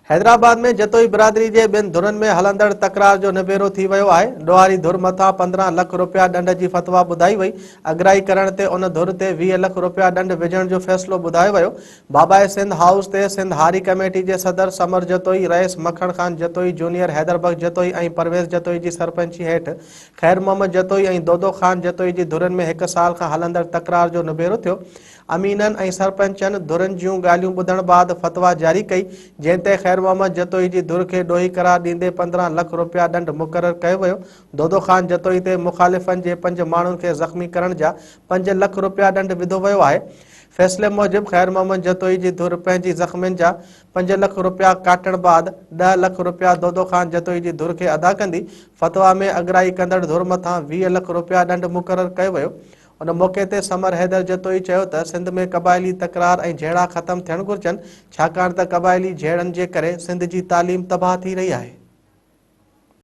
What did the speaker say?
हैदराबाद में जतोई बिरादरी के बिन धुरन में हलंदड़ तकरार जो निबेरो थी वियो आहे। ॾोहारी धुर मथा 15 लाख रुपया दंड की फतवा ॿुधाई वई। अगराई करण ते उन धुर ते 20 लाख रुपया दंड विझण जो फैसलो ॿुधायो वियो। बाबाए सिंध हाउस ते सिंध हारी कमेटी के सदर समर जतोई, रईस मखण खान जतोई, जूनियर हैदरबख्श जतोई और परवेज जतोई की सरपंची हेठ खैर मोहम्मद जतोई और दोदो खान जतोई की धुरन में 1 साल का हलंदड़ तकरार जो निबेरो थियो। अमीनन और सरपंचन धुरन जूं ॻाल्हियूं ॿुधण बाद फतवा जारी कई, जंहिं खैर मोहम्मद जतोई की धुर के ॾोही करार ॾींदे 15 लाख रुपया दंड मुक़रर कयो वियो। दोदो खान जतोई ते मुखालिफ़न के 5 माण्हुनि खे ज़ख़्मी करण जा 5 लाख रुपया दंड विधो वियो आहे। फैसले मूजिब खैर मोहम्मद जतोई की धुर पंहिंजी ज़ख़्मियुनि जा 5 लाख रुपया काटण बाद 10 लाख रुपया दोदो खान जतोई की धुर के अदा कंदी। फतवा में अगराई कंदड़ धुर मथा 20 लाख रुपया दंड मुक़रर कयो वियो। उन मौके ते समर हैदर जतोई चयो त सिंध में क़बाइली तकरार और झेड़ा ख़त्म थियण घुरिजनि, छाकाणि त क़बाइली झेड़नि जे करे सिंध की तालीम तबाह थी रही है।